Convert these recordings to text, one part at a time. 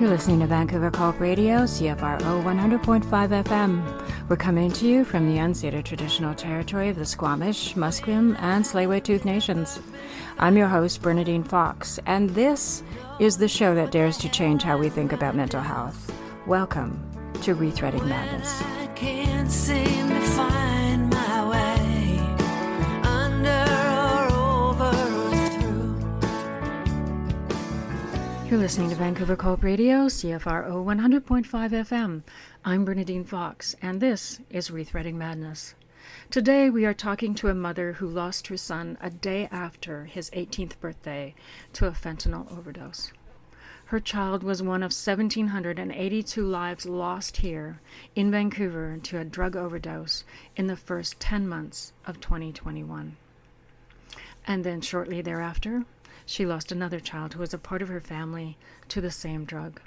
You're listening to Vancouver Culp Radio, CFRO 100.5 FM. We're coming to you from the unceded traditional territory of the Squamish, Musqueam, and Tsleil-Waututh Nations. I'm your host, Bernadine Fox, and this is the show that dares to change how we think about mental health. Welcome to Rethreading Madness. I can't seem to find my way under or over or through. You're listening to Vancouver Culp Radio, CFRO 100.5 FM. I'm Bernadine Fox, and this is Rethreading Madness. Today we are talking to a mother who lost her son a day after his 18th birthday to a fentanyl overdose. Her child was one of 1,782 lives lost here in Vancouver to a drug overdose in the first 10 months of 2021. And then shortly thereafter, she lost another child who was a part of her family to the same drug.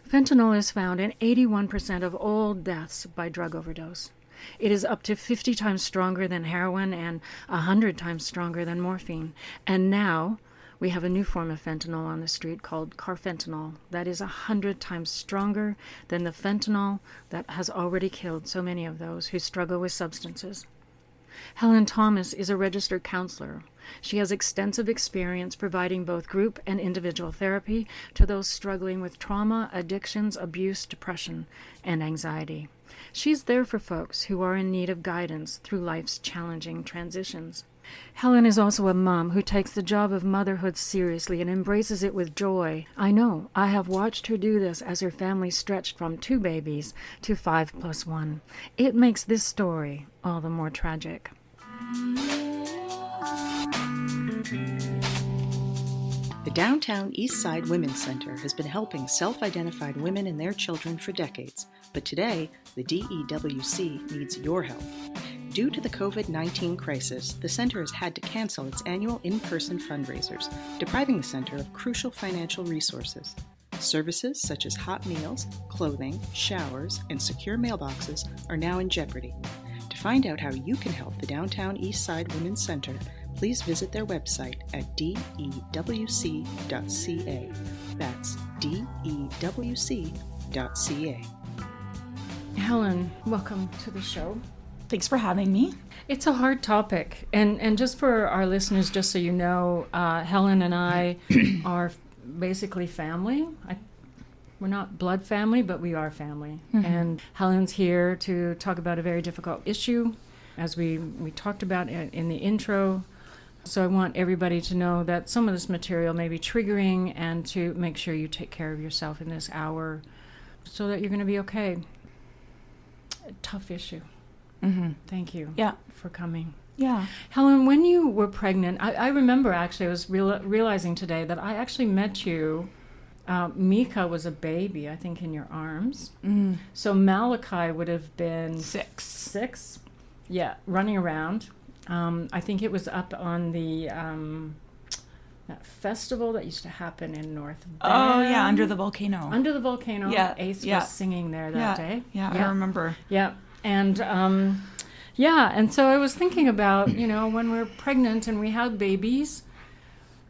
Fentanyl is found in 81% of all deaths by drug overdose. It is up to 50 times stronger than heroin and 100 times stronger than morphine. And now we have a new form of fentanyl on the street called carfentanil that is 100 times stronger than the fentanyl that has already killed so many of those who struggle with substances. Helen Thomas is a registered counselor. She has extensive experience providing both group and individual therapy to those struggling with trauma, addictions, abuse, depression, and anxiety. She's there for folks who are in need of guidance through life's challenging transitions. Helen is also a mom who takes the job of motherhood seriously and embraces it with joy. I know, I have watched her do this as her family stretched from 2 babies to 5+1. It makes this story all the more tragic. The Downtown East Side Women's Center has been helping self-identified women and their children for decades, but today, the DEWC needs your help. Due to the COVID-19 crisis, the center has had to cancel its annual in-person fundraisers, depriving the center of crucial financial resources. Services such as hot meals, clothing, showers, and secure mailboxes are now in jeopardy. To find out how you can help the Downtown East Side Women's Center, please visit their website at dewc.ca. That's dewc.ca. Helen, welcome to the show. Thanks for having me. It's a hard topic, and just for our listeners, just so you know, Helen and I are basically family. We're not blood family, but we are family. Mm-hmm. And Helen's here to talk about a very difficult issue, as we talked about in the intro. So I want everybody to know that some of this material may be triggering, and to make sure you take care of yourself in this hour so that you're going to be okay. A tough issue. Mm-hmm. Thank you for coming. Yeah. Helen, when you were pregnant, I remember actually, I was realizing today that I actually met you. Mika was a baby, I think, in your arms. Mm. So Malachy would have been 6. Yeah, running around. I think it was up on the that festival that used to happen in North Bend. Oh, yeah, under the volcano. Under the volcano. Yeah. Ace was singing there that day. Yeah, I remember. Yeah. And and so I was thinking about, when we're pregnant and we have babies,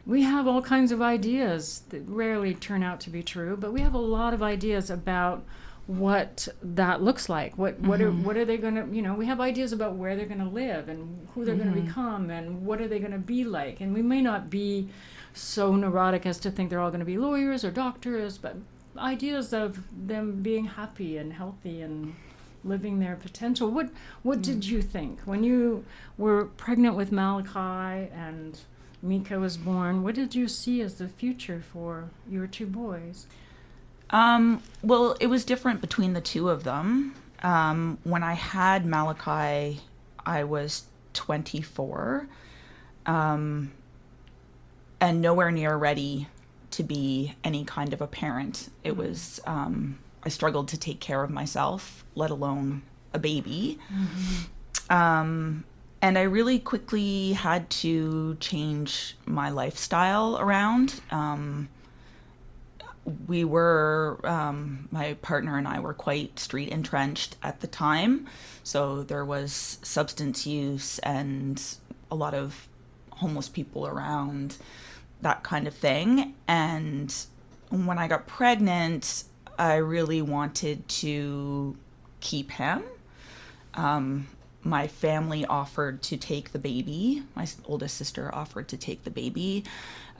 we have all kinds of ideas that rarely turn out to be true, but we have a lot of ideas about what that looks like. What are they going to, we have ideas about where they're going to live and who they're going to become and what are they going to be like. And we may not be so neurotic as to think they're all going to be lawyers or doctors, but ideas of them being happy and healthy and living their potential. What did you think when you were pregnant with Malachy and Mika was born? What did you see as the future for your 2 boys? Well, it was different between the 2 of them. When I had Malachy, I was 24, and nowhere near ready to be any kind of a parent. It was, I struggled to take care of myself, let alone a baby. Mm-hmm. And I really quickly had to change my lifestyle around. We were, my partner and I were quite street entrenched at the time. So there was substance use and a lot of homeless people around, that kind of thing. And when I got pregnant, I really wanted to keep him. My family offered to take the baby. My oldest sister offered to take the baby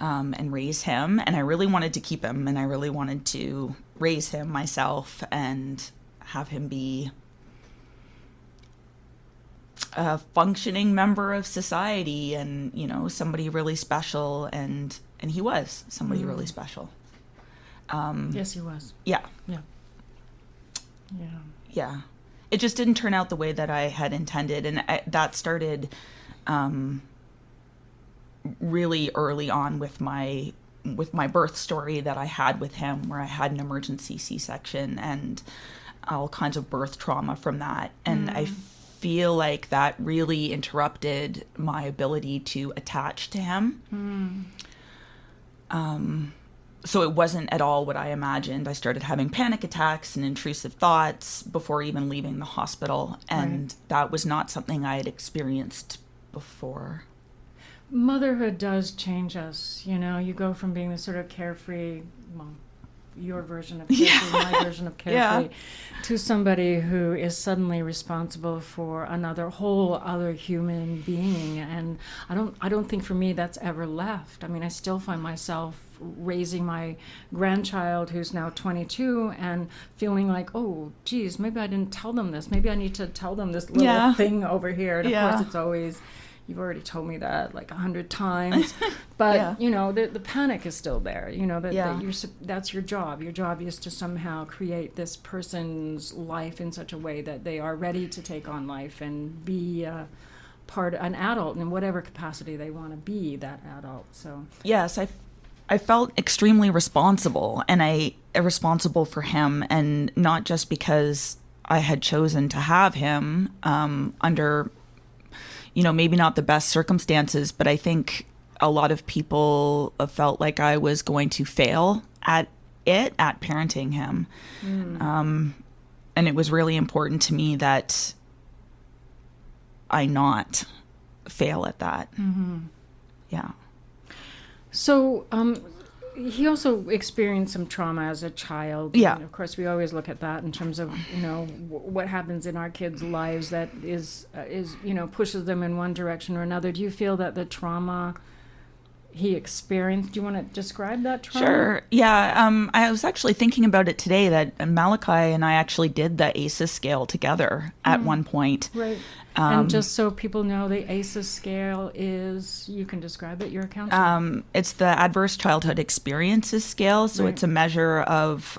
and raise him. And I really wanted to keep him, and I really wanted to raise him myself and have him be a functioning member of society and, you know, somebody really special. And he was somebody really special. Yes, he was. Yeah. Yeah. Yeah. Yeah. It just didn't turn out the way that I had intended. And that started really early on with my birth story that I had with him, where I had an emergency C-section and all kinds of birth trauma from that. And I feel like that really interrupted my ability to attach to him. So it wasn't at all what I imagined. I started having panic attacks and intrusive thoughts before even leaving the hospital. And that was not something I had experienced before. Motherhood does change us. You know, you go from being this sort of carefree, well, your version of carefree, my version of carefree, to somebody who is suddenly responsible for another whole other human being. And I don't think for me that's ever left. I mean, I still find myself raising my grandchild who's now 22 and feeling like, oh geez, maybe I didn't tell them this, maybe I need to tell them this little thing over here. And of course it's always, you've already told me that like 100 times, but you know, the panic is still there, you know, that that's your job. Your job is to somehow create this person's life in such a way that they are ready to take on life and be an adult in whatever capacity they want to be that adult. So yes, I felt extremely responsible, and responsible for him, and not just because I had chosen to have him under, you know, maybe not the best circumstances, but I think a lot of people felt like I was going to fail at parenting him. And it was really important to me that I not fail at that. Yeah. So he also experienced some trauma as a child. Yeah. And of course, we always look at that in terms of, you know, what happens in our kids' lives that is you know, pushes them in one direction or another. Do you feel that the trauma he experienced, do you want to describe that trauma? Sure. Yeah. I was actually thinking about it today that Malachy and I actually did the ACEs scale together at one point. Right. And just so people know, the ACEs scale is, you can describe it, you're a counselor. It's the Adverse Childhood Experiences Scale. So it's a measure of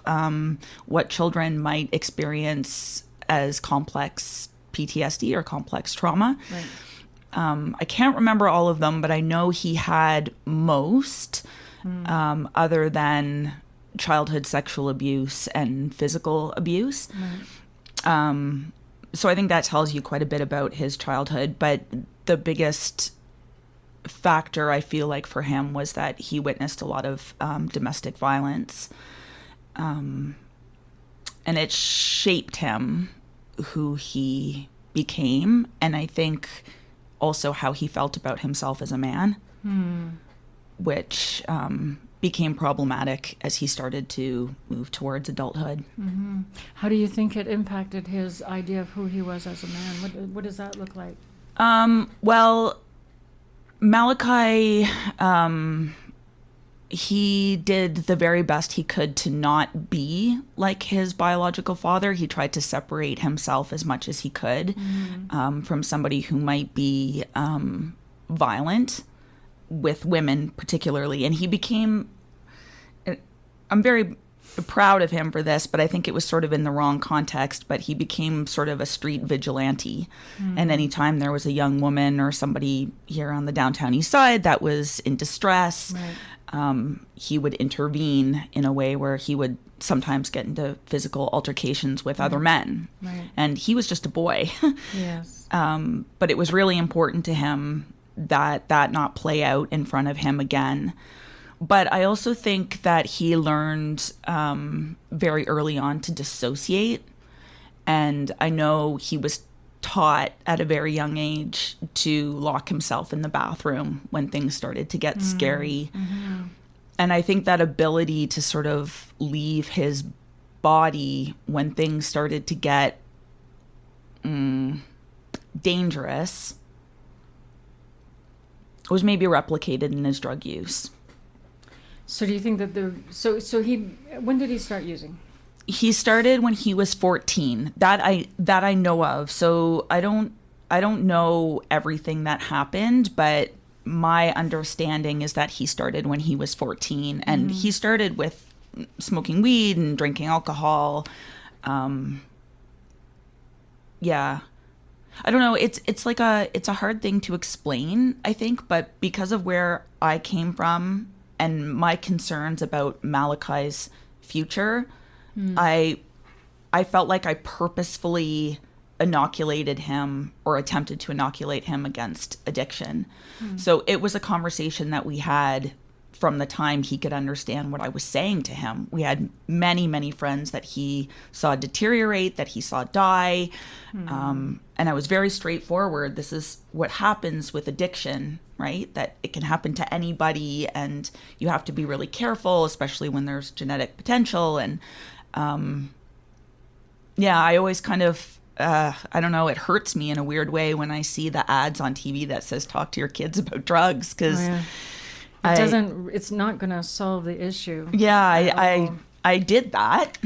what children might experience as complex PTSD or complex trauma. Right. I can't remember all of them, but I know he had most, other than childhood sexual abuse and physical abuse. Right. So I think that tells you quite a bit about his childhood. But the biggest factor I feel like for him was that he witnessed a lot of domestic violence. And it shaped him, who he became. And I think also how he felt about himself as a man, which became problematic as he started to move towards adulthood. How do you think it impacted his idea of who he was as a man? What does that look like? Well, Malachy, he did the very best he could to not be like his biological father. He tried to separate himself as much as he could from somebody who might be violent with women particularly. And he became, I'm very proud of him for this, but I think it was sort of in the wrong context, but he became sort of a street vigilante. And anytime there was a young woman or somebody here on the downtown east side that was in distress, he would intervene in a way where he would sometimes get into physical altercations with other men. And he was just a boy. Yes. But it was really important to him that not play out in front of him again. But I also think that he learned very early on to dissociate. And I know he was taught at a very young age to lock himself in the bathroom when things started to get scary. I think that ability to sort of leave his body when things started to get dangerous was maybe replicated in his drug use. So do you think that when did he start using? He started when he was 14. That I know of. So I don't know everything that happened, but my understanding is that he started when he was 14, and he started with smoking weed and drinking alcohol. Yeah. I don't know. It's a hard thing to explain, I think, but because of where I came from and my concerns about Malachy's future, I felt like I purposefully inoculated him or attempted to inoculate him against addiction. So it was a conversation that we had from the time he could understand what I was saying to him. We had many, many friends that he saw deteriorate, that he saw die. And I was very straightforward. This is what happens with addiction, right? That it can happen to anybody, and you have to be really careful, especially when there's genetic potential. And I always kind of, I don't know, it hurts me in a weird way when I see the ads on TV that says talk to your kids about drugs, because it's not going to solve the issue. Yeah, I did that.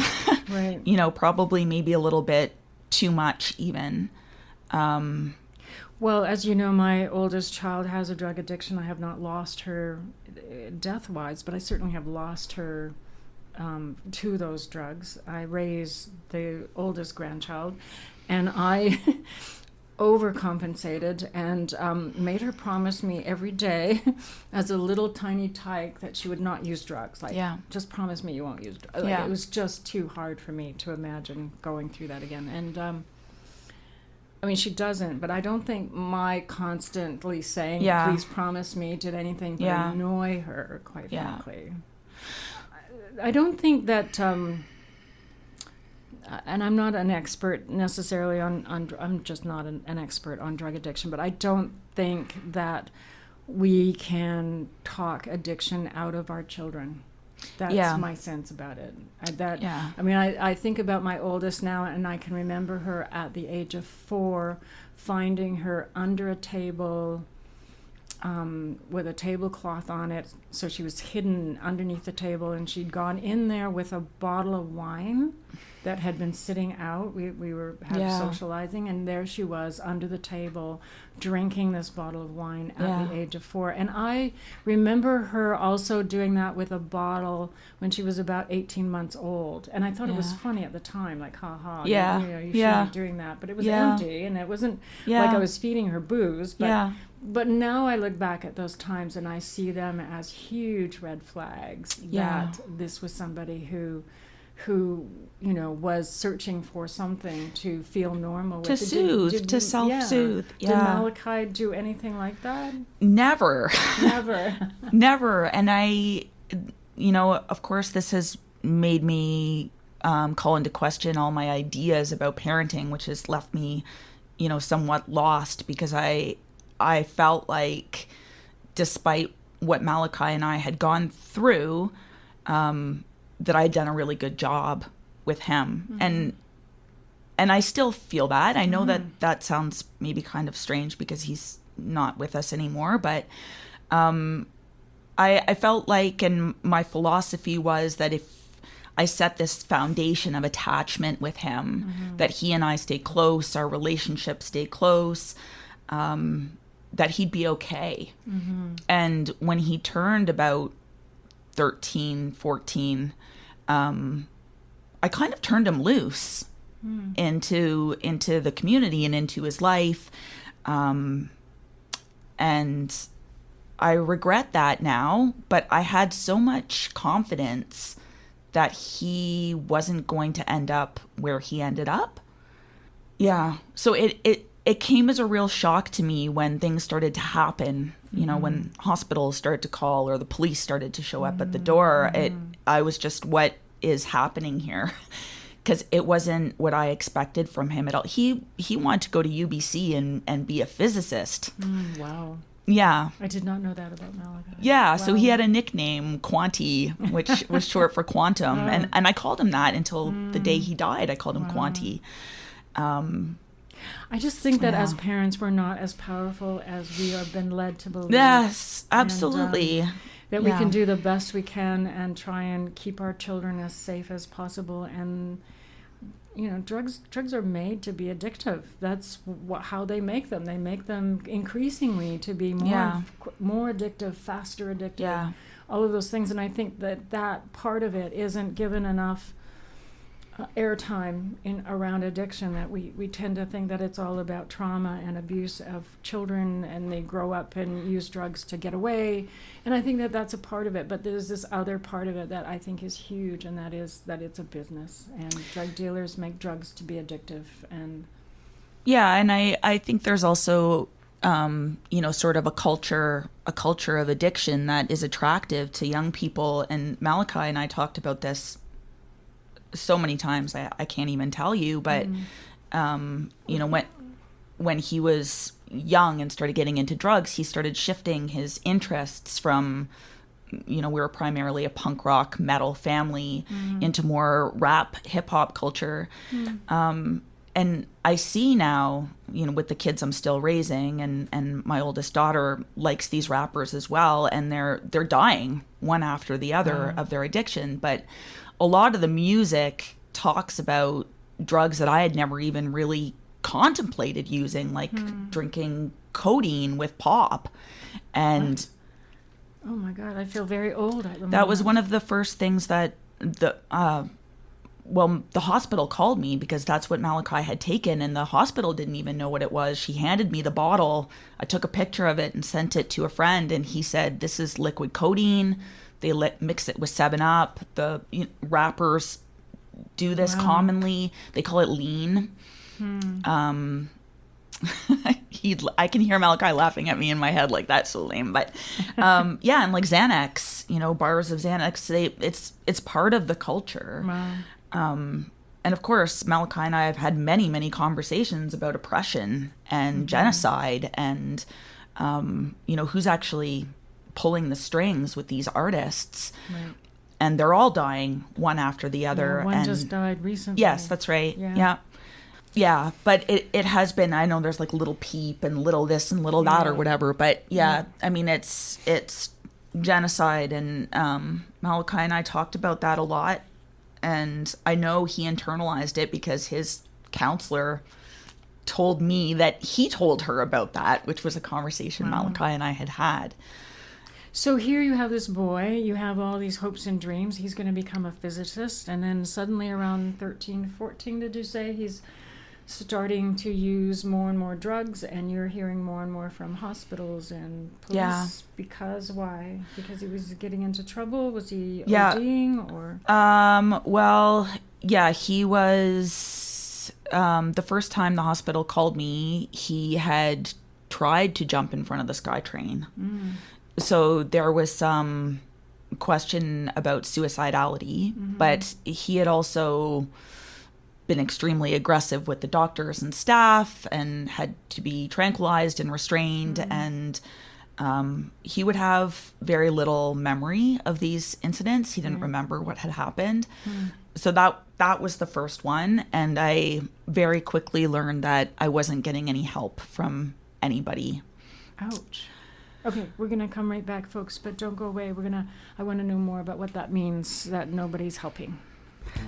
Right. Probably maybe a little bit too much even. Well, as you know, my oldest child has a drug addiction. I have not lost her death-wise, but I certainly have lost her to those drugs. I raised the oldest grandchild, and I overcompensated and made her promise me every day as a little tiny tyke that she would not use drugs. Just promise me you won't use drugs. It was just too hard for me to imagine going through that again. And I mean, she doesn't, but I don't think my constantly saying, please promise me, did anything but annoy her, quite frankly. I don't think that, and I'm not an expert necessarily I'm just not an expert on drug addiction, but I don't think that we I my sense about it. I mean, I think about my oldest now, and I can remember her at the age of 4, finding her under a table with a tablecloth on it, so she was hidden underneath the table, and she'd gone in there with a bottle of wine that had been sitting out. We were socializing, and there she was under the table drinking this bottle of wine at the age of 4. And I remember her also doing that with a bottle when she was about 18 months old, and I thought it was funny at the time, like, you shouldn't be doing that, but it was empty, and it wasn't like I was feeding her booze, but now I look back at those times and I see them as huge red flags that this was somebody who was searching for something to feel normal with. To self-soothe. Did Malachy do anything like that? Never. Never. And I, of course, this has made me call into question all my ideas about parenting, which has left me, somewhat lost, because I felt like, despite what Malachy and I had gone through, that I'd done a really good job with him. And I still feel that. I know that sounds maybe kind of strange because he's not with us anymore, but I felt like, and my philosophy was that if I set this foundation of attachment with him, that he and I stay close, our relationship stay close, that he'd be okay. And when he turned about 13, 14, I kind of turned him loose into the community and into his life. And I regret that now, but I had so much confidence that he wasn't going to end up where he ended up. Yeah. So it came as a real shock to me when things started to happen, when hospitals started to call or the police started to show up at the door. I was just, what is happening here? Because it wasn't what I expected from him at all. He wanted to go to UBC and be a physicist. Wow. Yeah. I did not know that about Malachy. Yeah, Wow. so he had a nickname, Quanti, which was short for Quantum, and I called him that until the day he died. I called him Quanti. I just think that as parents, we're not as powerful as we have been led to believe. Yes, absolutely. And, that we can do the best we can and try and keep our children as safe as possible. And drugs are made to be addictive. That's how they make them. They make them increaseingly to be more addictive, faster addictive, all of those things. And I think that part of it isn't given enough airtime around addiction, that we tend to think that it's all about trauma and abuse of children, and they grow up and use drugs to get away. And I think that that's a part of it, but there's this other part of it that I think is huge, and that is that it's a business, and drug dealers make drugs to be addictive. And and I think there's also sort of a culture of addiction that is attractive to young people. And Malachy and I talked about this so many times I can't even tell you, but when he was young and started getting into drugs, he started shifting his interests from we were primarily a punk rock metal family into more rap hip hop culture. And I see now, with the kids I'm still raising, and my oldest daughter likes these rappers as well, and they're dying one after the other of their addiction. But a lot of the music talks about drugs that I had never even really contemplated using, like drinking codeine with pop. And oh my God, I feel very old at the moment. That was one of the first things that the hospital called me, because that's what Malachy had taken, and the hospital didn't even know what it was. She handed me the bottle. I took a picture of it and sent it to a friend, and he said, "This is liquid codeine. They mix it with 7-Up. The rappers do this commonly. They call it lean." I can hear Malachy laughing at me in my head, like, that's so lame. But and like Xanax, bars of Xanax, it's part of the culture. Wow. And of course, Malachy and I have had many, many conversations about oppression and genocide, and who's actually pulling the strings with these artists. Right. And they're all dying one after the other. One just died recently. Yes, that's right. Yeah, but it has been, I know there's like Little Peep and Little this and Little that or whatever, but I mean, it's genocide, and Malachy and I talked about that a lot, and I know he internalized it because his counselor told me that he told her about that, which was a conversation Malachy and I had. So here you have this boy, you have all these hopes and dreams. He's going to become a physicist, and then suddenly around 13, 14, did you say, he's starting to use more and more drugs, and you're hearing more and more from hospitals and police. Because why? Because he was getting into trouble? Was he ODing or? He was, the first time the hospital called me, he had tried to jump in front of the SkyTrain. So there was some question about suicidality, but he had also been extremely aggressive with the doctors and staff, and had to be tranquilized and restrained. And he would have very little memory of these incidents. He didn't remember what had happened. So that was the first one. And I very quickly learned that I wasn't getting any help from anybody. Ouch. Okay, we're going to come right back, folks, but don't go away. I want to know more about what that means, that nobody's helping.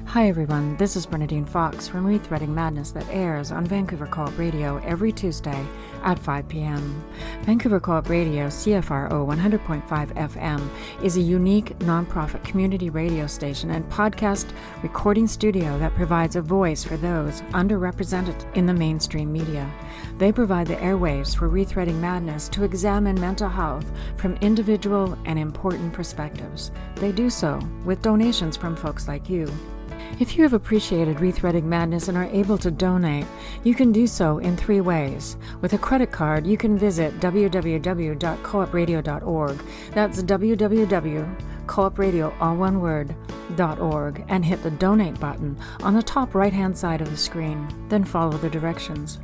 Hi everyone, this is Bernadine Fox from Rethreading Madness, that airs on Vancouver Co-op Radio every Tuesday at 5 p.m. Vancouver Co-op Radio, CFRO 100.5 FM, is a unique non-profit community radio station and podcast recording studio that provides a voice for those underrepresented in the mainstream media. They provide the airwaves for Rethreading Madness to examine mental health from individual and important perspectives. They do so with donations from folks like you. If you have appreciated Rethreading Madness and are able to donate, you can do so in 3 ways. With a credit card, you can visit www.coopradio.org. That's www.coopradio, all one word, .org, and hit the donate button on the top right-hand side of the screen. Then follow the directions.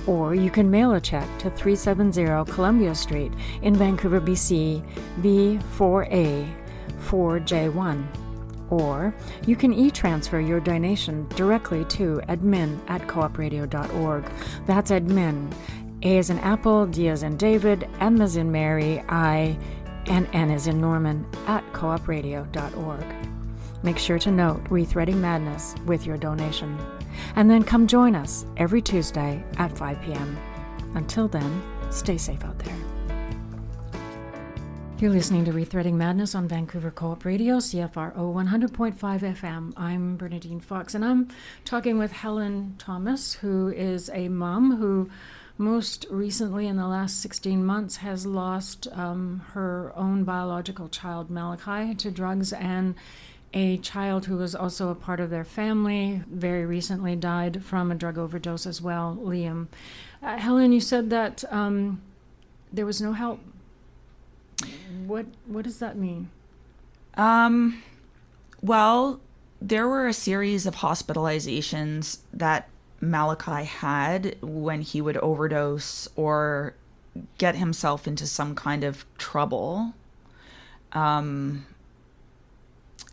Or you can mail a check to 370 Columbia Street in Vancouver, BC, V4A 4J1. Or you can e-transfer your donation directly to admin@coopradio.org. That's admin. A as in Apple, D as in David, M as in Mary, I, and N as in Norman @coopradio.org. Make sure to note Rethreading Madness with your donation. And then come join us every Tuesday at 5 p.m. Until then, stay safe out there. You're listening to Rethreading Madness on Vancouver Co-op Radio, CFRO 100.5 FM. I'm Bernadine Fox, and I'm talking with Helen Thomas, who is a mom who most recently in the last 16 months has lost her own biological child, Malachy, to drugs, and a child who was also a part of their family very recently died from a drug overdose as well, Liam. Helen, you said that there was no help. What does that mean? Well, there were a series of hospitalizations that Malachy had when he would overdose or get himself into some kind of trouble.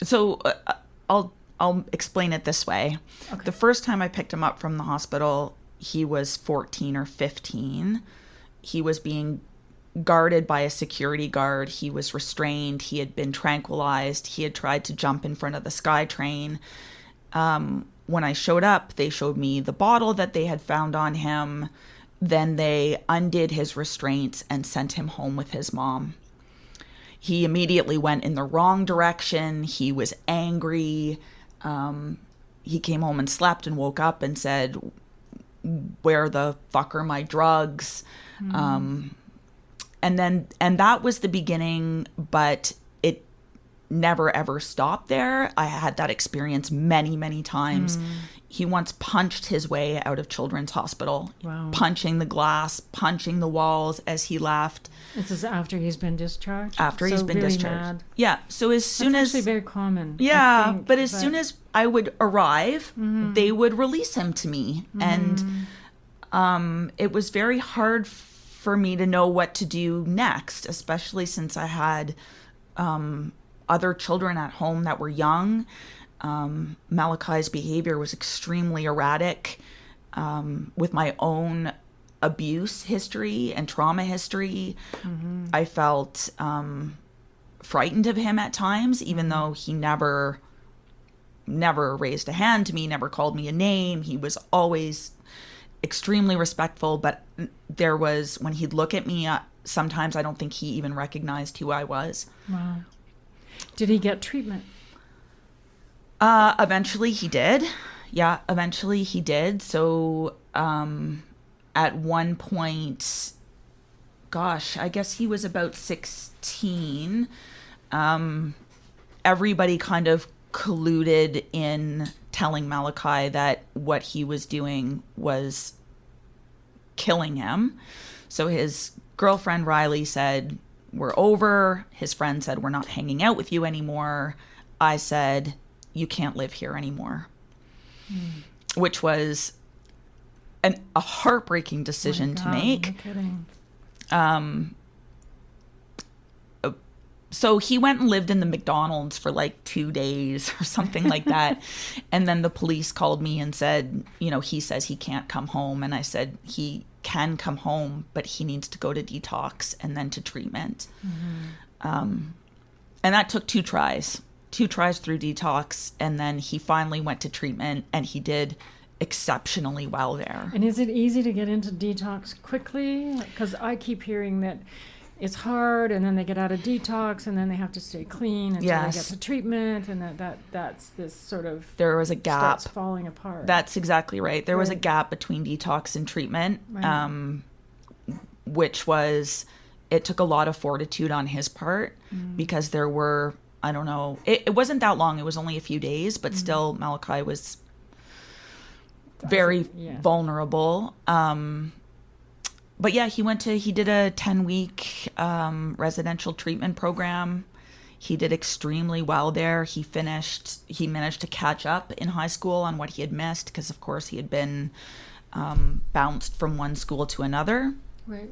So I'll explain it this way. Okay. The first time I picked him up from the hospital, he was 14 or 15. He was being guarded by a security guard. He was restrained. He had been tranquilized. He had tried to jump in front of the SkyTrain. When I showed up, they showed me the bottle that they had found on him. Then they undid his restraints and sent him home with his mom. He immediately went in the wrong direction. He was angry. He came home and slept and woke up and said, "Where the fuck are my drugs?" And that was the beginning, but it never ever stopped there. I had that experience many, many times. He once punched his way out of Children's Hospital, punching the glass, punching the walls as he left. This is after he's been discharged? After he's been really discharged. Mad. Yeah. So as soon That's as... actually very common. Yeah, but as soon as I would arrive, they would release him to me. And it was very hard for me to know what to do next, especially since I had other children at home that were young. Malachy's behavior was extremely erratic with my own abuse history and trauma history. I felt frightened of him at times, even though he never raised a hand to me, never called me a name. He was always extremely respectful, but there was, when he'd look at me, sometimes I don't think he even recognized who I was. Wow. Did he get treatment? Eventually he did. Yeah, eventually he did. So at one point, gosh, I guess he was about 16. Everybody kind of colluded in telling Malachy that what he was doing was killing him. So his girlfriend Riley said, "We're over." His friend said, "We're not hanging out with you anymore." I said, "You can't live here anymore." Which was a heartbreaking decision to make. No kidding. So he went and lived in the McDonald's for like 2 days or something like that. And then the police called me and said, he says he can't come home. And I said, he can come home, but he needs to go to detox and then to treatment. And that took 2 tries through detox. And then he finally went to treatment, and he did exceptionally well there. And is it easy to get into detox quickly? Because I keep hearing that it's hard, and then they get out of detox, and then they have to stay clean until they get to treatment, and that's this sort of... There was a gap. Starts falling apart. That's exactly right. There was a gap between detox and treatment, which was... It took a lot of fortitude on his part, because there were... I don't know. It wasn't that long. It was only a few days, but still Malachy was very vulnerable. But yeah, he did a 10-week residential treatment program. He did extremely well there. He managed to catch up in high school on what he had missed, because of course he had been bounced from one school to another. Right.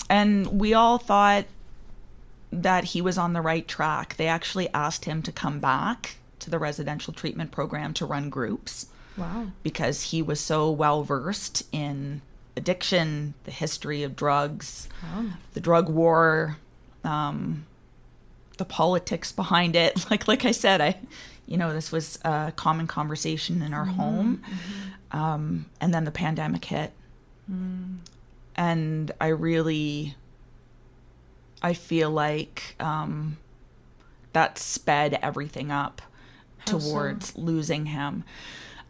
And we all thought that he was on the right track. They actually asked him to come back to the residential treatment program to run groups. Wow. Because he was so well versed in addiction, the history of drugs, the drug war, the politics behind it. Like I said, this was a common conversation in our home. And then the pandemic hit. And I feel like that sped everything up towards losing him.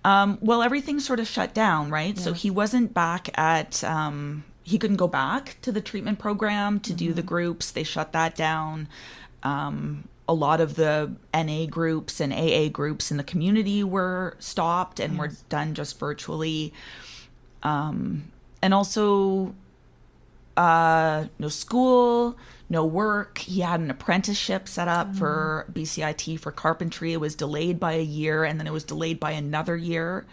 Well, everything sort of shut down, right? Yeah. So he wasn't back at, he couldn't go back to the treatment program to do the groups. They shut that down. A lot of the NA groups and AA groups in the community were stopped and were done just virtually. And also, no school, no work. He had an apprenticeship set up for BCIT for carpentry. It was delayed by a year, and then it was delayed by another year.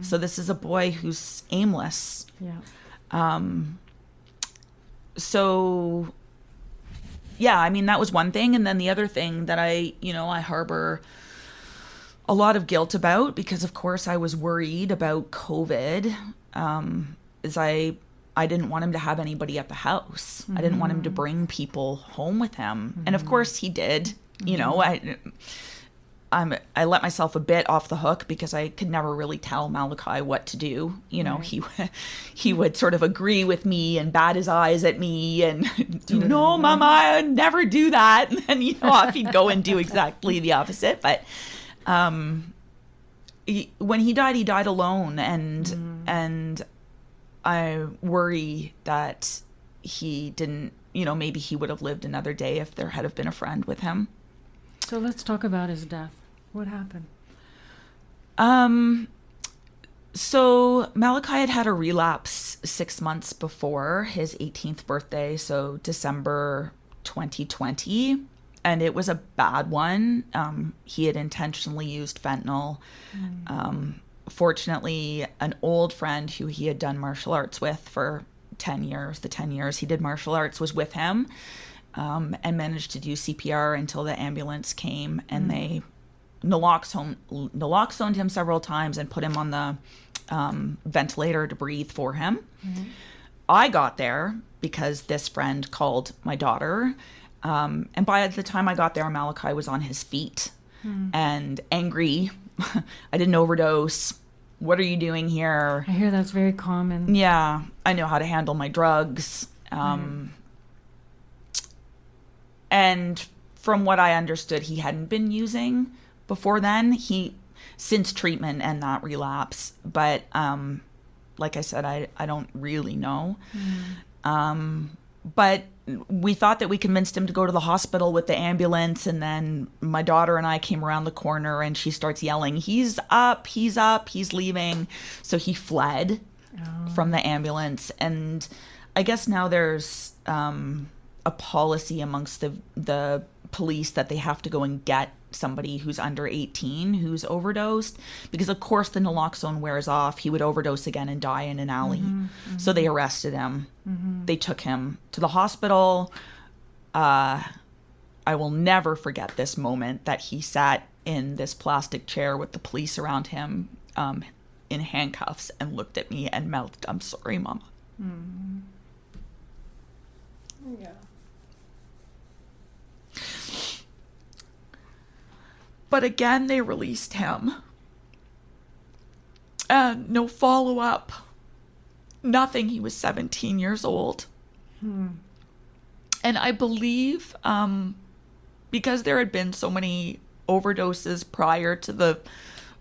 So this is a boy who's aimless. Yeah. So, yeah, I mean, that was one thing. And then the other thing that I harbor a lot of guilt about, because of course I was worried about COVID, is I didn't want him to have anybody at the house. I didn't want him to bring people home with him. And of course he did. I let myself a bit off the hook because I could never really tell Malachy what to do. He would sort of agree with me and bat his eyes at me and, no, Mama, I would never do that. And then, off he'd go and do exactly the opposite. But when he died alone. And I worry that he didn't, maybe he would have lived another day if there had been a friend with him. So let's talk about his death. What happened? So Malachy had a relapse 6 months before his 18th birthday, so December 2020, and it was a bad one. He had intentionally used fentanyl. Fortunately, an old friend who he had done martial arts with for 10 years, the 10 years he did martial arts, was with him, and managed to do CPR until the ambulance came, and they naloxoned him several times and put him on the ventilator to breathe for him. I got there because this friend called my daughter, and by the time I got there, Malachy was on his feet and angry. I didn't overdose. What are you doing here? I hear that's very common. Yeah, I know how to handle my drugs. And from what I understood, he hadn't been using before then. Since treatment and that relapse. But like I said, I don't really know. But we thought that we convinced him to go to the hospital with the ambulance, and then my daughter and I came around the corner and she starts yelling, he's up, he's leaving. So he fled from the ambulance. And I guess now there's a policy amongst the police that they have to go and get somebody who's under 18 who's overdosed, because of course the naloxone wears off. He would overdose again and die in an alley. So they arrested him. They took him to the hospital. I will never forget this moment that he sat in this plastic chair with the police around him, in handcuffs, and looked at me and mouthed, "I'm sorry, Mama." Yeah. But again, they released him. And no follow-up. Nothing. He was 17 years old. And I believe, because there had been so many overdoses prior to the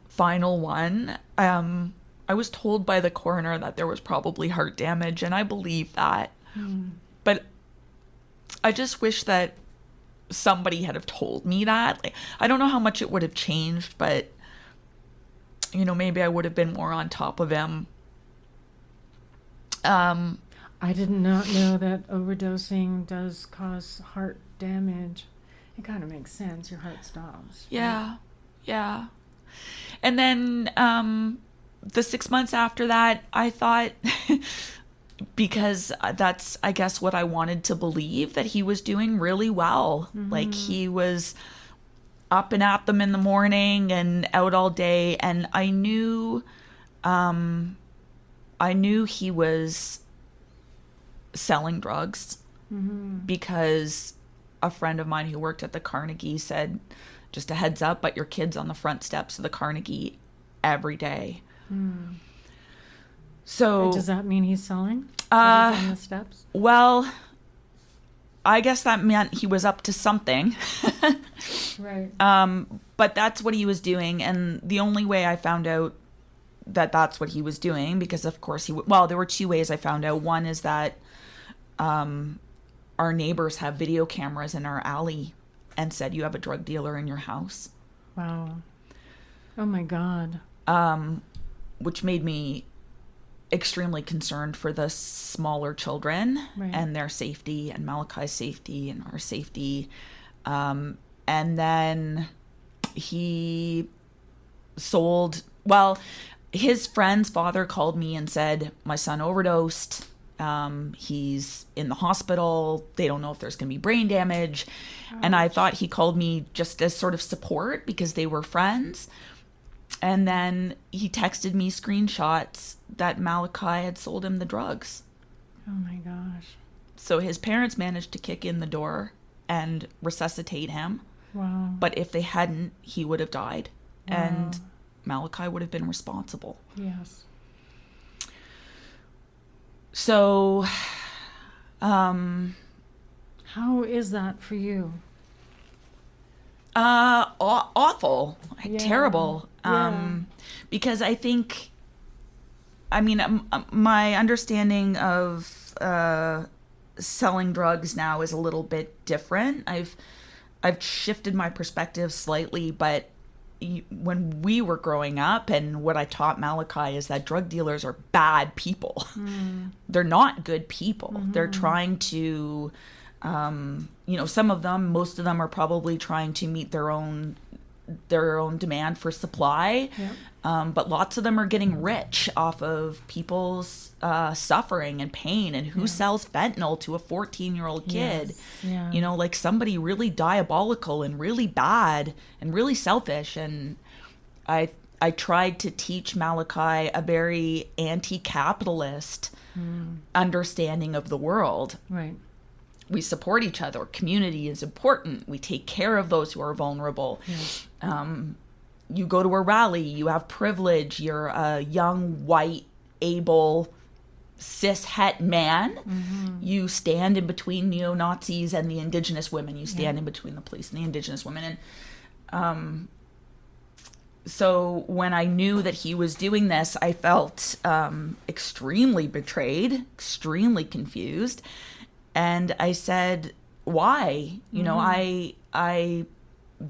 final one, I was told by the coroner that there was probably heart damage, and I believe that. But I just wish that somebody had have told me that. Like, I don't know how much it would have changed, but maybe I would have been more on top of him. I did not know that overdosing does cause heart damage. It kind of makes sense. Your heart stops. Yeah. And then the 6 months after that, I thought, because that's, I guess, what I wanted to believe, that he was doing really well. Like, he was up and at them in the morning and out all day. And I knew he was selling drugs because a friend of mine who worked at the Carnegie said, just a heads up, but your kid's on the front steps of the Carnegie every day. So Does that mean he's selling? That he's on the steps? Well, I guess that meant he was up to something. Right. But that's what he was doing. And the only way I found out that that's what he was doing, because of course well, there were two ways I found out. One is that our neighbors have video cameras in our alley and said, you have a drug dealer in your house. Wow. Oh my God. Which made me extremely concerned for the smaller children and their safety, and Malachy's safety and our safety. And then he sold, well, his friend's father called me and said, my son overdosed. He's in the hospital. They don't know if there's going to be brain damage. Ouch. And I thought he called me just as sort of support because they were friends. And then he texted me screenshots that Malachy had sold him the drugs. Oh my gosh. So his parents managed to kick in the door and resuscitate him. Wow. But if they hadn't, he would have died. Wow. And Malachy would have been responsible. Yes. So, how is that for you? Awful, Yeah. Terrible. Yeah. Because I think, I mean, my understanding of selling drugs now is a little bit different. I've shifted my perspective slightly, but when we were growing up, and what I taught Malachy is that drug dealers are bad people. They're not good people. They're trying to, some of them, most of them are probably trying to meet their own demand for supply. Yep. But lots of them are getting rich off of people's suffering and pain. And who sells fentanyl to a 14-year-old kid? Yes. Yeah. Like somebody really diabolical and really bad and really selfish. And I tried to teach Malachy a very anti-capitalist understanding of the world. Right. We support each other. Community is important. We take care of those who are vulnerable. Yes. You go to a rally, you have privilege, you're a young, white, able, cis-het man. You stand in between neo-Nazis and the indigenous women. You stand in between the police and the indigenous women. And so when I knew that he was doing this, I felt extremely betrayed, extremely confused. And I said, why? I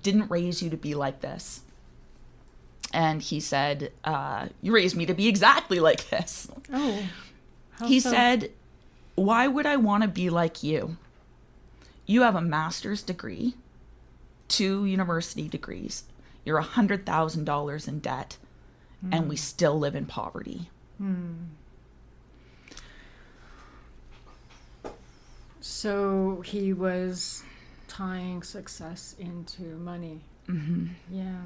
didn't raise you to be like this. And he said, you raised me to be exactly like this. Oh. He said, why would I want to be like you? You have a master's degree, 2 university degrees. You're $100,000 in debt, and we still live in poverty. So he was tying success into money. Yeah.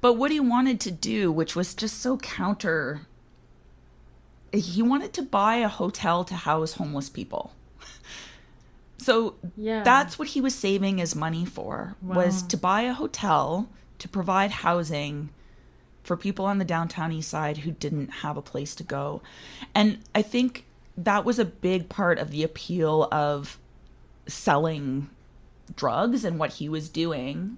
But what he wanted to do, which was just so counter, he wanted to buy a hotel to house homeless people. So that's what he was saving his money for, was to buy a hotel to provide housing for people on the downtown east side who didn't have a place to go. And I think that was a big part of the appeal of selling drugs and what he was doing.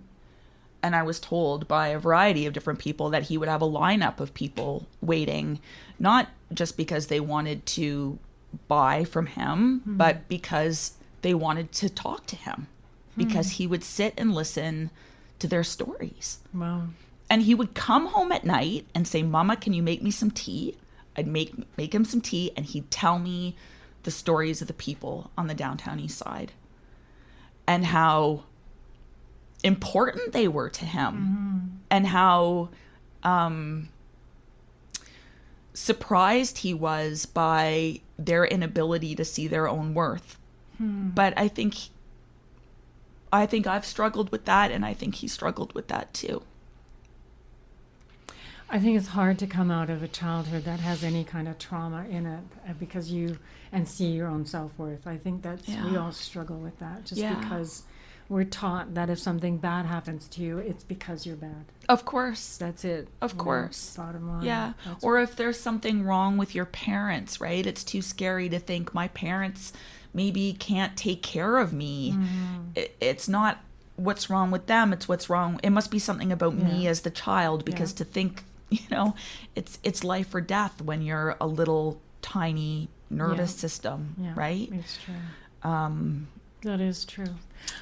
And I was told by a variety of different people that he would have a lineup of people waiting, not just because they wanted to buy from him, but because they wanted to talk to him, because he would sit and listen to their stories. Wow. And he would come home at night and say, Mama, can you make me some tea? I'd make him some tea, and he'd tell me the stories of the people on the downtown east side and how important they were to him, and how surprised he was by their inability to see their own worth. But I think I've struggled with that, and I think he struggled with that too. I think it's hard to come out of a childhood that has any kind of trauma in it because and see your own self-worth. I think we all struggle with that just because we're taught that if something bad happens to you, it's because you're bad. Of course. That's it. Of course. Bottom line. Yeah. Or if there's something wrong with your parents, right? It's too scary to think my parents maybe can't take care of me. It's not what's wrong with them. It's what's wrong. It must be something about me as the child, because to think, it's life or death when you're a little tiny nervous system, right? It's true. That is true.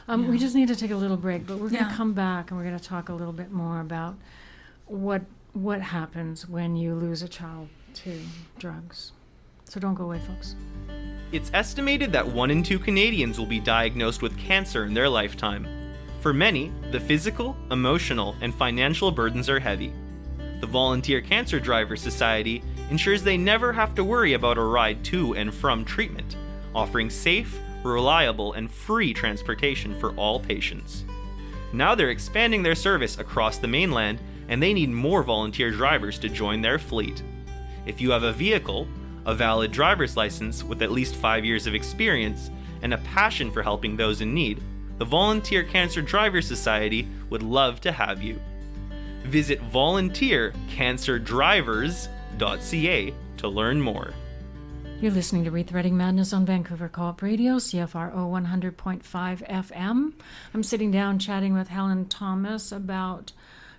We just need to take a little break, but we're going to come back and we're going to talk a little bit more about what happens when you lose a child to drugs. So don't go away, folks. It's estimated that 1 in 2 Canadians will be diagnosed with cancer in their lifetime. For many, the physical, emotional, and financial burdens are heavy. The Volunteer Cancer Drivers Society ensures they never have to worry about a ride to and from treatment, offering safe, reliable, and free transportation for all patients. Now they're expanding their service across the mainland, and they need more volunteer drivers to join their fleet. If you have a vehicle, a valid driver's license with at least 5 years of experience, and a passion for helping those in need, the Volunteer Cancer Drivers Society would love to have you. Visit volunteercancerdrivers.ca to learn more. You're listening to Rethreading Madness on Vancouver Co-op Radio, CFRO 100.5 FM. I'm sitting down chatting with Helen Thomas about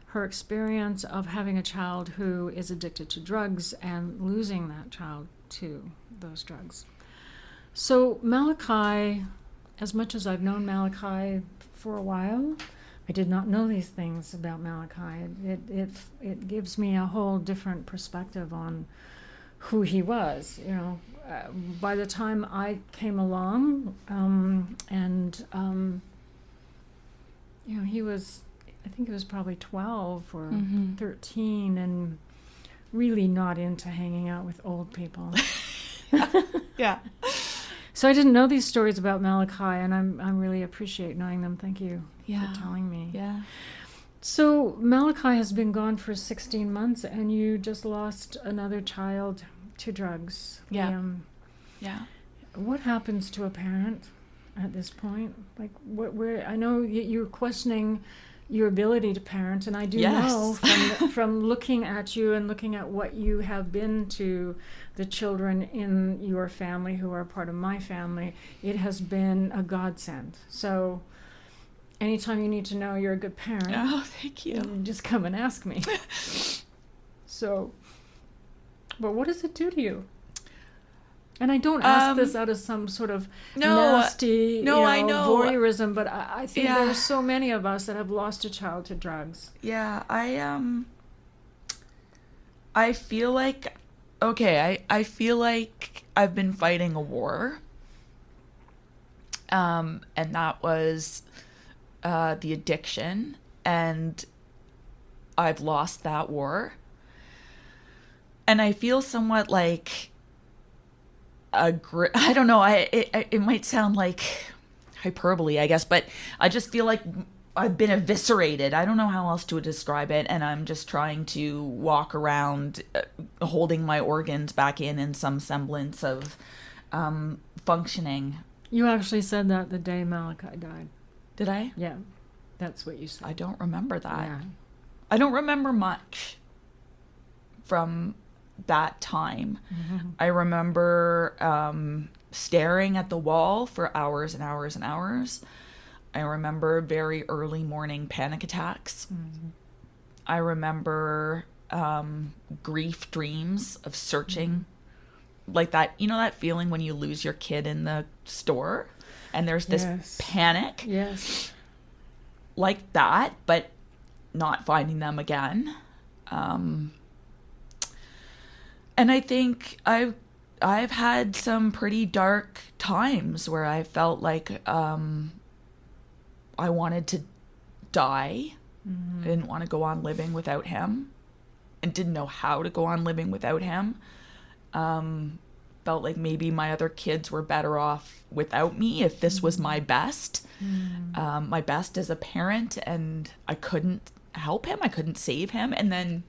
her experience of having a child who is addicted to drugs and losing that child to those drugs. So Malachy, as much as I've known Malachy for a while, I did not know these things about Malachy. It gives me a whole different perspective on who he was. By the time I came along, he was, I think he was probably 12 or 13, and really not into hanging out with old people. Yeah. So I didn't know these stories about Malachy, and I'm really appreciate knowing them. Thank you for telling me. Yeah. So Malachy has been gone for 16 months, and you just lost another child to drugs. Yeah. What happens to a parent at this point? Like, I know you're questioning your ability to parent, and I do know from looking at you and looking at what you have been to the children in your family who are part of my family, it has been a godsend. So anytime you need to know you're a good parent, thank you. Just come and ask me. So, but what does it do to you? And I don't ask this out of some sort of nasty, I know. voyeurism, but I think there are so many of us that have lost a child to drugs. Yeah, I feel like, I feel like I've been fighting a war. And that was the addiction, and I've lost that war. And I feel somewhat like I don't know, it might sound like hyperbole, I guess, but I just feel like I've been eviscerated. I don't know how else to describe it, and I'm just trying to walk around holding my organs back in some semblance of functioning. You actually said that the day Malachy died. Did I? Yeah, that's what you said. I don't remember that. Yeah. I don't remember much from that time. I remember staring at the wall for hours and hours and hours. I remember very early morning panic attacks. I remember grief dreams of searching, like that, that feeling when you lose your kid in the store and there's this panic. Yes. Like that, but not finding them again. And I think I've had some pretty dark times where I felt like I wanted to die. I didn't want to go on living without him. and didn't know how to go on living without him. Felt like maybe my other kids were better off without me if this was my best. My best as a parent, and I couldn't help him. I couldn't save him. And then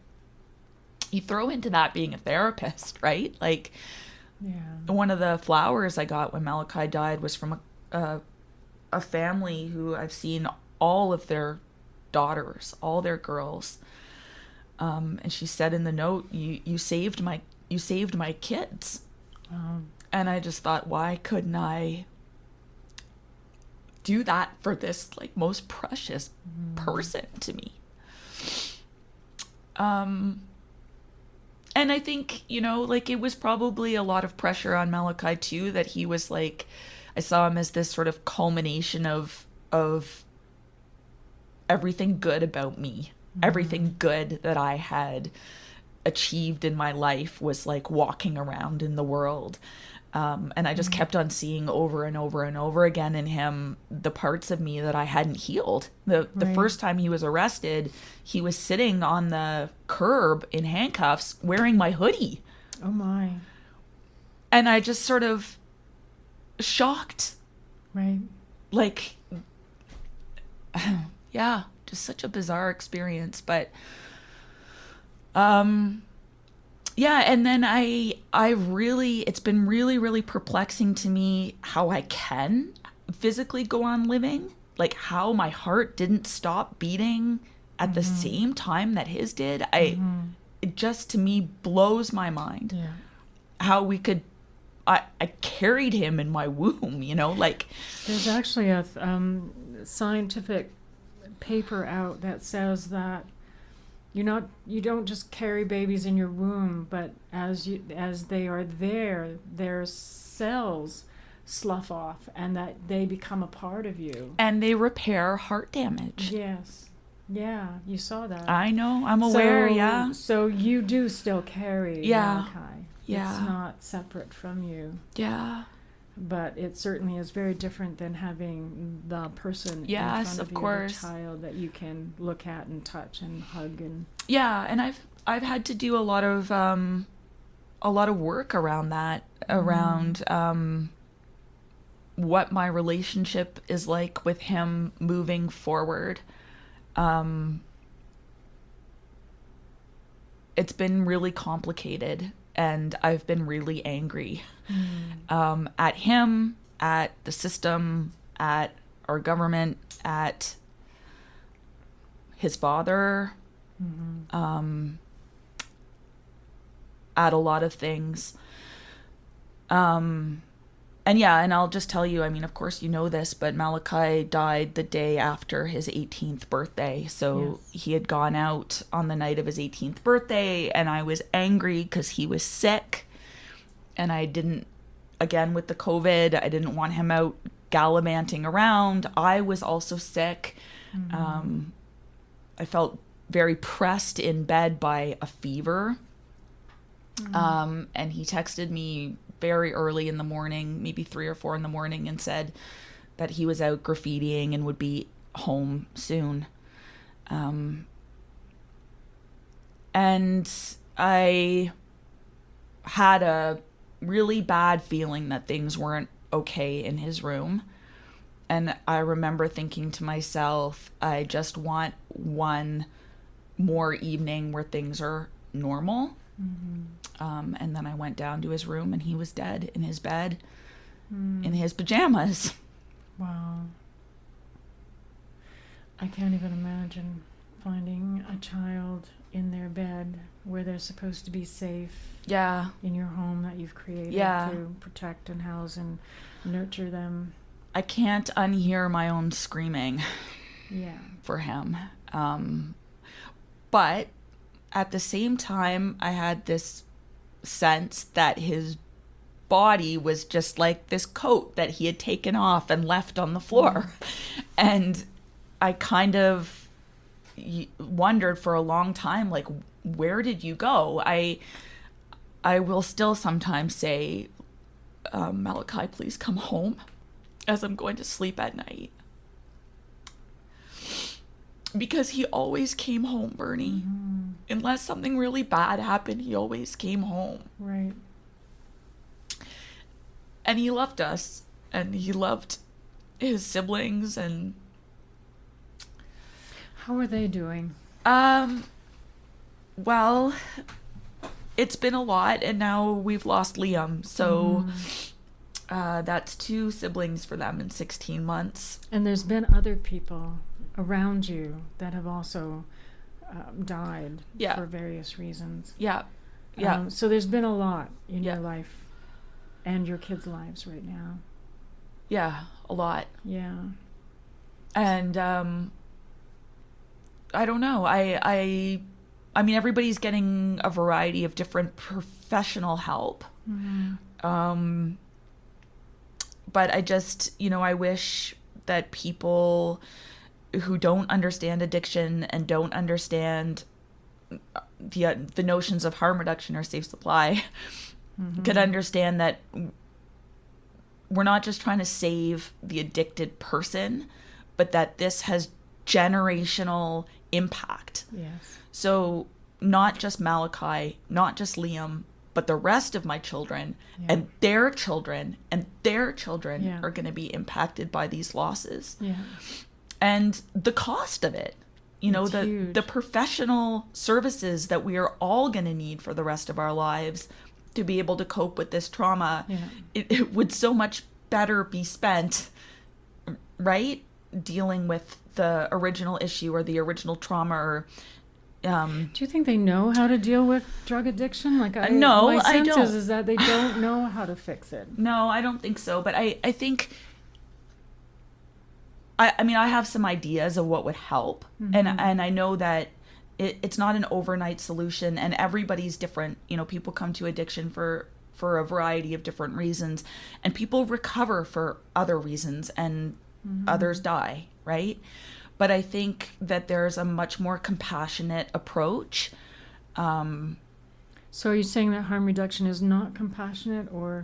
you throw into that being a therapist, right? Like, one of the flowers I got when Malachy died was from a family who I've seen all of their daughters, all their girls. And she said in the note, you saved my kids. And I just thought, why couldn't I do that for this like most precious person to me? And I think, you know, like, it was probably a lot of pressure on Malachy too, that he was like, I saw him as this sort of culmination of everything good about me. Everything good that I had achieved in my life was like walking around in the world. And I just kept on seeing over and over and over again in him the parts of me that I hadn't healed. The first time he was arrested, he was sitting on the curb in handcuffs wearing my hoodie. Oh my. And I just sort of shocked. Right. Like, yeah, just such a bizarre experience. But yeah, and then I really, it's been really, really perplexing to me how I can physically go on living, like how my heart didn't stop beating at the same time that his did. It just, to me, blows my mind how we could, I carried him in my womb, you know, like. There's actually a scientific paper out that says that you don't just carry babies in your womb, but as they are there, their cells slough off and that they become a part of you. And they repair heart damage. Yes. Yeah, you saw that. I know, I'm aware, So you do still carry Malachy. Yeah. It's not separate from you. Yeah. But it certainly is very different than having the person in front of you, course. the child that you can look at and touch and hug and. Yeah, and I've had to do a lot of work around that, around what my relationship is like with him moving forward. It's been really complicated. And I've been really angry at him, at the system, at our government, at his father, at a lot of things. And I'll just tell you, I mean, of course you know this, but Malachy died the day after his 18th birthday. So he had gone out on the night of his 18th birthday, and I was angry because he was sick. And I didn't, again, with the COVID, I didn't want him out gallivanting around. I was also sick. I felt very pressed in bed by a fever. And he texted me very early in the morning, maybe 3 or 4 in the morning, and said that he was out graffitiing and would be home soon. And I had a really bad feeling that things weren't okay in his room. And I remember thinking to myself, I just want one more evening where things are normal. And then I went down to his room and he was dead in his bed, in his pajamas. Wow. I can't even imagine finding a child in their bed where they're supposed to be safe. Yeah. In your home that you've created to protect and house and nurture them. I can't unhear my own screaming. Yeah. For him. But at the same time, I had this sense that his body was just like this coat that he had taken off and left on the floor. And I kind of wondered for a long time, like, where did you go? I will still sometimes say, Malachy, please come home, as I'm going to sleep at night. Because he always came home, Bernie. unless something really bad happened, he always came home. Right. And he loved us, and he loved his siblings, and How are they doing? well, it's been a lot, and now we've lost Liam, so that's 2 siblings for them in 16 months. And there's been other people around you that have also died Yeah. for various reasons. Yeah. So there's been a lot in Yeah. your life and your kids' lives right now. Yeah, a lot. Yeah. And I don't know. I mean, everybody's getting a variety of different professional help. But I just, I wish that people who don't understand addiction and don't understand the notions of harm reduction or safe supply could understand that we're not just trying to save the addicted person, but that this has generational impact. Yes. So not just Malachy, not just Liam, but the rest of my children and their children and their children are going to be impacted by these losses. Yeah. And the cost of it, It's huge. the professional services that we are all going to need for the rest of our lives to be able to cope with this trauma, it would so much better be spent, right? Dealing with the original issue or the original trauma or Do you think they know how to deal with drug addiction? Like No, my I sense don't. is that they don't know how to fix it. No, I don't think so. But I think, I mean, I have some ideas of what would help. And I know that it's not an overnight solution, and everybody's different. People come to addiction for a variety of different reasons, and people recover for other reasons, and others die, right? But I think that there's a much more compassionate approach. So are you saying that harm reduction is not compassionate or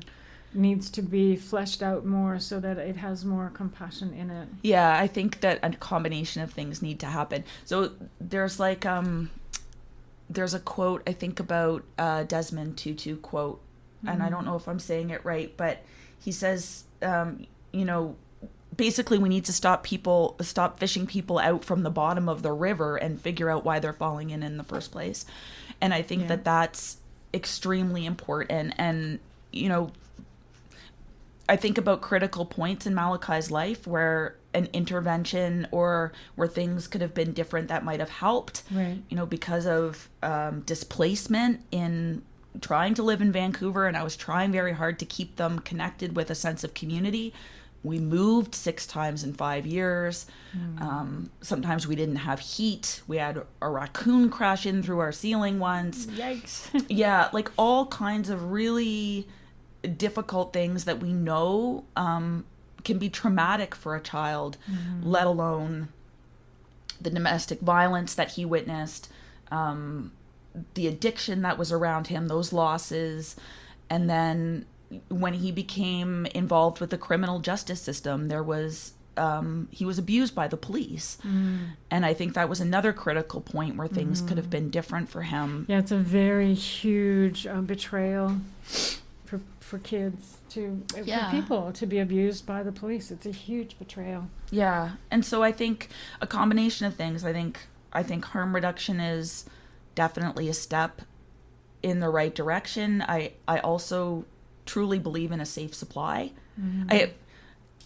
needs to be fleshed out more so that it has more compassion in it? Yeah, I think that a combination of things need to happen. So there's there's a quote, I think, about Desmond Tutu quote, and I don't know if I'm saying it right, but he says, basically we need to stop fishing people out from the bottom of the river and figure out why they're falling in the first place. And I think that that's extremely important. And, I think about critical points in Malachy's life where an intervention or where things could have been different that might have helped, Right. Because of displacement in trying to live in Vancouver. And I was trying very hard to keep them connected with a sense of community. We moved 6 times in 5 years. Sometimes we didn't have heat. We had a raccoon crash in through our ceiling once. Yikes. Yeah, like all kinds of really difficult things that we know can be traumatic for a child, let alone the domestic violence that he witnessed, the addiction that was around him, those losses, and then when he became involved with the criminal justice system, there was he was abused by the police. And I think that was another critical point where things could have been different for him. Yeah, it's a very huge betrayal for kids for people to be abused by the police. It's a huge betrayal. Yeah. And so I think a combination of things. I think harm reduction is definitely a step in the right direction. I also truly believe in a safe supply.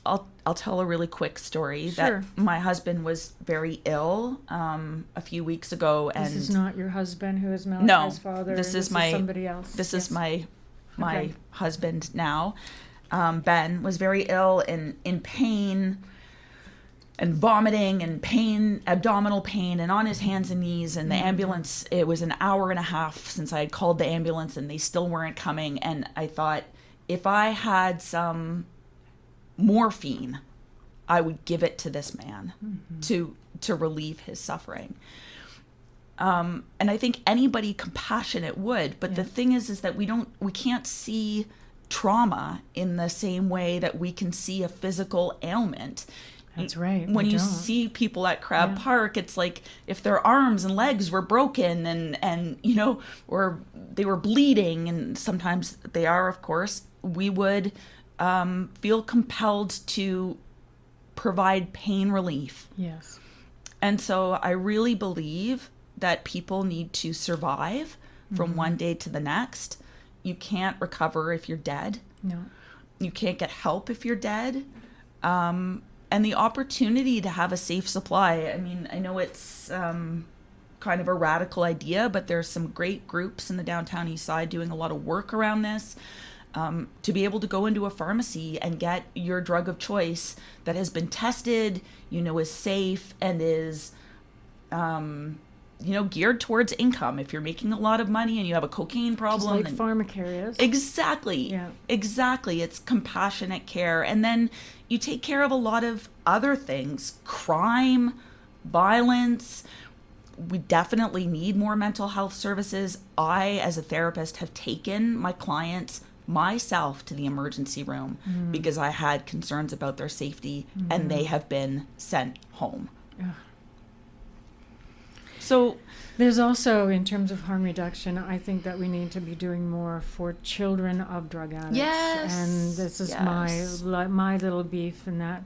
I'll tell a really quick story. Sure. That my husband was very ill a few weeks ago, and This is not your husband who is Malachy's father. this is somebody else. This is my husband now. Ben was very ill and in pain and vomiting and pain, abdominal pain, and on his hands and knees. And the ambulance, it was an hour and a half since I had called the ambulance and they still weren't coming. And I thought, if I had some morphine, I would give it to this man to relieve his suffering. And I think anybody compassionate would, but the thing is that we can't see trauma in the same way that we can see a physical ailment. That's right. When we you don't. see people at Crab Yeah. Park, it's like if their arms and legs were broken and or they were bleeding, and sometimes they are, of course, we would feel compelled to provide pain relief. Yes. And so I really believe that people need to survive from one day to the next. You can't recover if you're dead. No. You can't get help if you're dead. And the opportunity to have a safe supply. I mean, I know it's kind of a radical idea, but there's some great groups in the downtown east side doing a lot of work around this. To be able to go into a pharmacy and get your drug of choice that has been tested, is safe and is, geared towards income. If you're making a lot of money and you have a cocaine problem. Just like pharmacare is. Exactly. Yeah. Exactly. It's compassionate care. And then you take care of a lot of other things, crime, violence. We definitely need more mental health services. I, as a therapist, have taken my clients myself to the emergency room because I had concerns about their safety, and they have been sent home. Ugh. So There's also, in terms of harm reduction, I think that we need to be doing more for children of drug addicts. Yes. And this is Yes. my little beef in that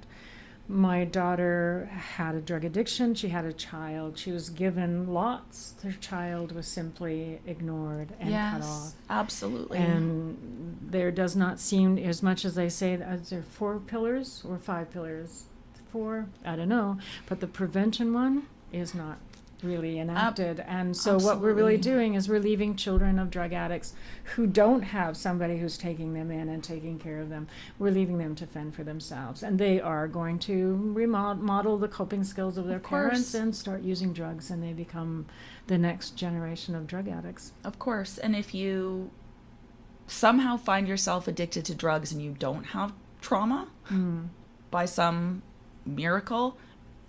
my daughter had a drug addiction. She had a child. She was given lots. Her child was simply ignored and cut off. Absolutely. And there does not seem, as much as they say, is there 4 pillars or 5 pillars? 4? I don't know. But the prevention one is not really enacted. And so what we're really Absolutely. doing is we're leaving children of drug addicts who don't have somebody who's taking them in and taking care of them. We're leaving them to fend for themselves. And they are going to remodel the coping skills of their parents course. and start using drugs, and they become the next generation of drug addicts. Of course. And if you somehow find yourself addicted to drugs and you don't have trauma by some miracle,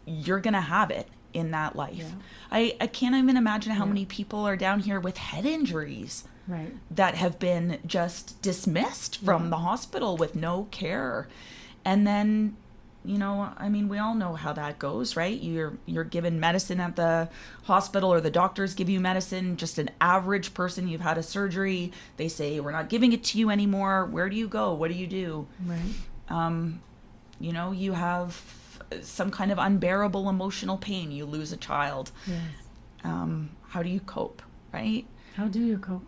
you're going to have it in that life. Yeah. I can't even imagine how Yeah. many people are down here with head injuries Right. that have been just dismissed from the hospital with no care. And then, we all know how that goes, right? You're given medicine at the hospital, or the doctors give you medicine. Just an average person, you've had a surgery, they say, we're not giving it to you anymore. Where do you go? What do you do? Right. You have some kind of unbearable emotional pain. You lose a child. Yes. How do you cope, right? How do you cope?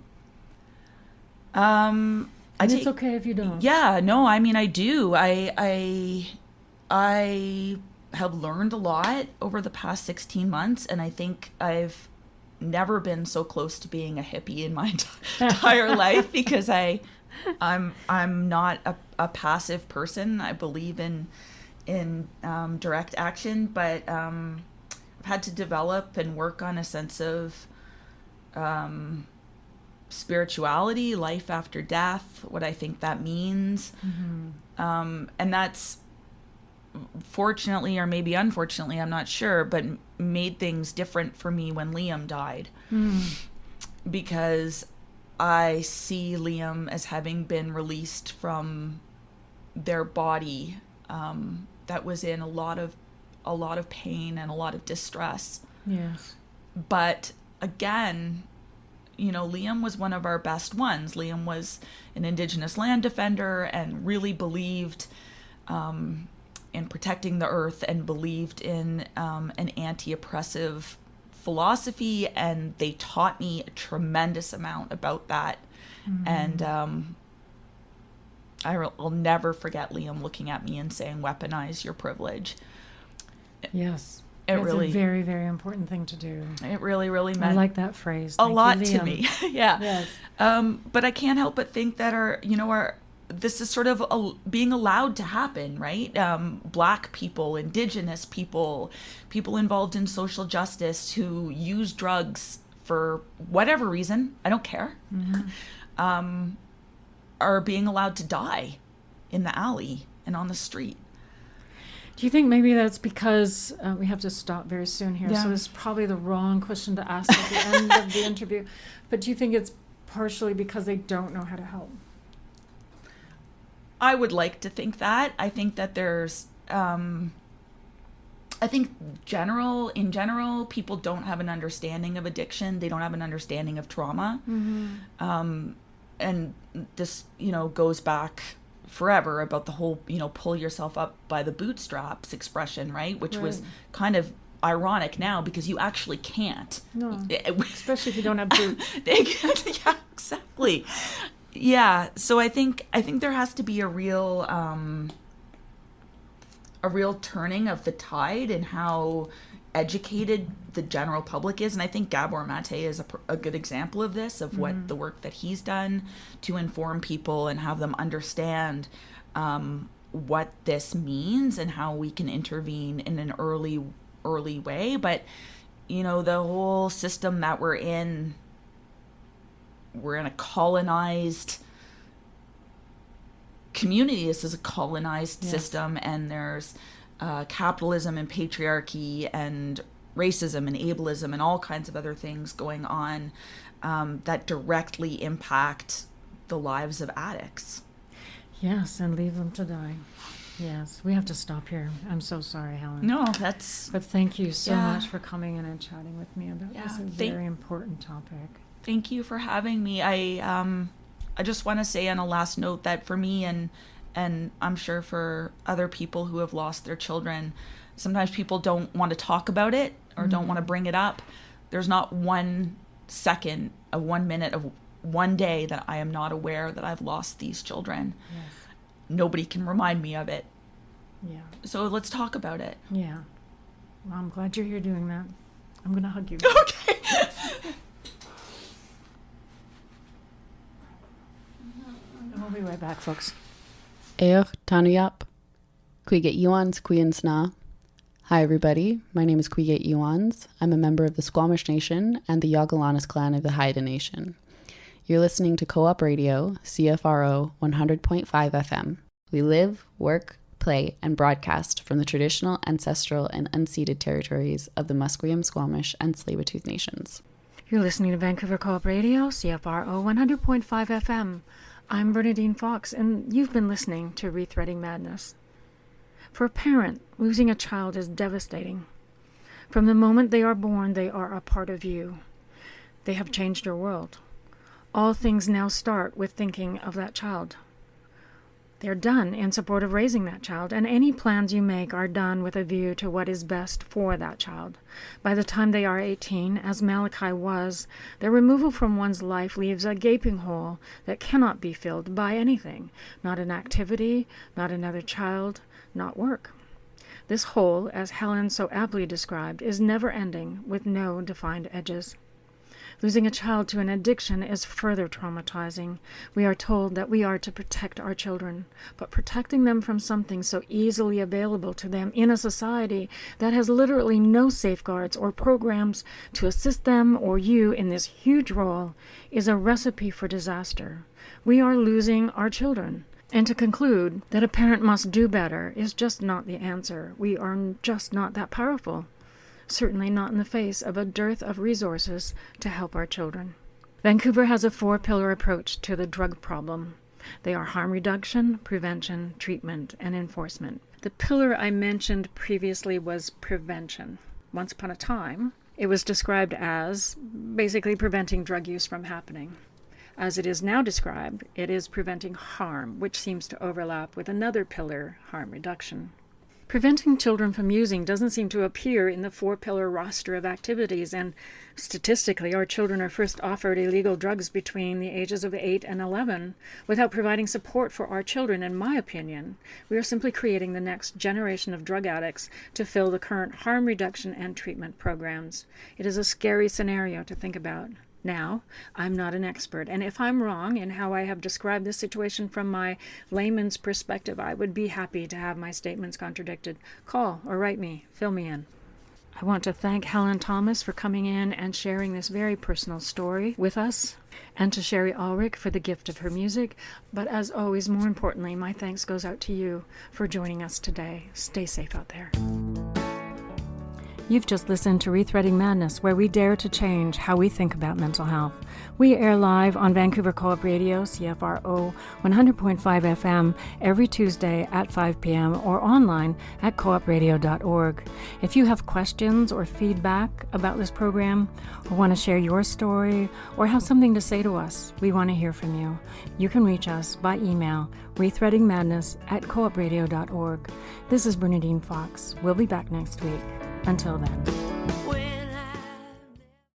And It's okay if you don't. Yeah, no, I mean, I do. I have learned a lot over the past 16 months, and I think I've never been so close to being a hippie in my entire life, because I'm not a passive person. I believe in direct action, but I've had to develop and work on a sense of spirituality, life after death, what I think that means. And that's, fortunately or maybe unfortunately, I'm not sure, but made things different for me when Liam died. Because I see Liam as having been released from their body that was in a lot of pain and a lot of distress. Yes. But again, Liam was one of our best ones. Liam was an Indigenous land defender and really believed in protecting the earth, and believed in an anti-oppressive philosophy, and they taught me a tremendous amount about that. And I'll never forget Liam looking at me and saying, "Weaponize your privilege." Yes. It It's really- a very, very important thing to do. It really, really I meant like that phrase. a Thank you, lot to Liam. me. Yeah. Yes. But I can't help but think that this is sort of being allowed to happen, right? Black people, Indigenous people, people involved in social justice who use drugs for whatever reason, I don't care, are being allowed to die in the alley and on the street. Do you think maybe that's because we have to stop very soon here? Yeah. So this is probably the wrong question to ask at the end of the interview. But do you think it's partially because they don't know how to help? I would like to think that. I think that there's I think in general, people don't have an understanding of addiction. They don't have an understanding of trauma. And this, goes back forever about the whole, pull yourself up by the bootstraps expression, right? Which was kind of ironic now because you actually can't. No, especially if you don't have boots. Yeah, exactly. Yeah, so I think there has to be a real turning of the tide in how educated the general public is, and I think Gabor Mate is a good example of this, of what the work that he's done to inform people and have them understand what this means and how we can intervene in an early way. But the whole system that we're in a colonized community. This is a colonized system, and there's capitalism and patriarchy and racism and ableism and all kinds of other things going on that directly impact the lives of addicts. Yes, and leave them to die. Yes, we have to stop here. I'm so sorry, Helen. No, But thank you so much for coming in and chatting with me about this very important topic. Thank you for having me. I just want to say on a last note that for me and I'm sure for other people who have lost their children, sometimes people don't want to talk about it or don't want to bring it up. There's not 1 second of 1 minute of one day that I am not aware that I've lost these children. Yes. Nobody can remind me of it. Yeah. So let's talk about it. Yeah. Well, I'm glad you're here doing that. I'm going to hug you. Okay. We'll be right back, folks. Eoch Tanuyap, Kuiget Yuans Kuinsna. Hi everybody, my name is Kuiget Yuans. I'm a member of the Squamish Nation and the Yagalanis clan of the Haida Nation. You're listening to Co-op Radio, CFRO 100.5 FM. We live, work, play, and broadcast from the traditional, ancestral, and unceded territories of the Musqueam, Squamish, and Tsleil-Waututh Nations. You're listening to Vancouver Co-op Radio, CFRO 100.5 FM. I'm Bernadine Fox, and you've been listening to Rethreading Madness. For a parent, losing a child is devastating. From the moment they are born, they are a part of you. They have changed your world. All things now start with thinking of that child. They're done in support of raising that child, and any plans you make are done with a view to what is best for that child. By the time they are 18, as Malachy was, their removal from one's life leaves a gaping hole that cannot be filled by anything, not an activity, not another child, not work. This hole, as Helen so aptly described, is never-ending with no defined edges. Losing a child to an addiction is further traumatizing. We are told that we are to protect our children, but protecting them from something so easily available to them in a society that has literally no safeguards or programs to assist them or you in this huge role is a recipe for disaster. We are losing our children. And to conclude that a parent must do better is just not the answer. We are just not that powerful. Certainly not in the face of a dearth of resources to help our children. Vancouver has a 4-pillar approach to the drug problem. They are harm reduction, prevention, treatment, and enforcement. The pillar I mentioned previously was prevention. Once upon a time, it was described as basically preventing drug use from happening. As it is now described, it is preventing harm, which seems to overlap with another pillar, harm reduction. Preventing children from using doesn't seem to appear in the 4-pillar roster of activities, and statistically, our children are first offered illegal drugs between the ages of 8 and 11. Without providing support for our children, in my opinion, we are simply creating the next generation of drug addicts to fill the current harm reduction and treatment programs. It is a scary scenario to think about. Now, I'm not an expert, and if I'm wrong in how I have described this situation from my layman's perspective, I would be happy to have my statements contradicted. Call or write me, fill me in. I want to thank Helen Thomas for coming in and sharing this very personal story with us, and to Sherry Ulrich for the gift of her music, but as always, more importantly, my thanks goes out to you for joining us today. Stay safe out there. You've just listened to Rethreading Madness, where we dare to change how we think about mental health. We air live on Vancouver Co-op Radio, CFRO 100.5 FM, every Tuesday at 5 p.m. or online at coopradio.org. If you have questions or feedback about this program, or want to share your story, or have something to say to us, we want to hear from you. You can reach us by email, rethreadingmadness@coopradio.org. This is Bernadine Fox. We'll be back next week. Until then.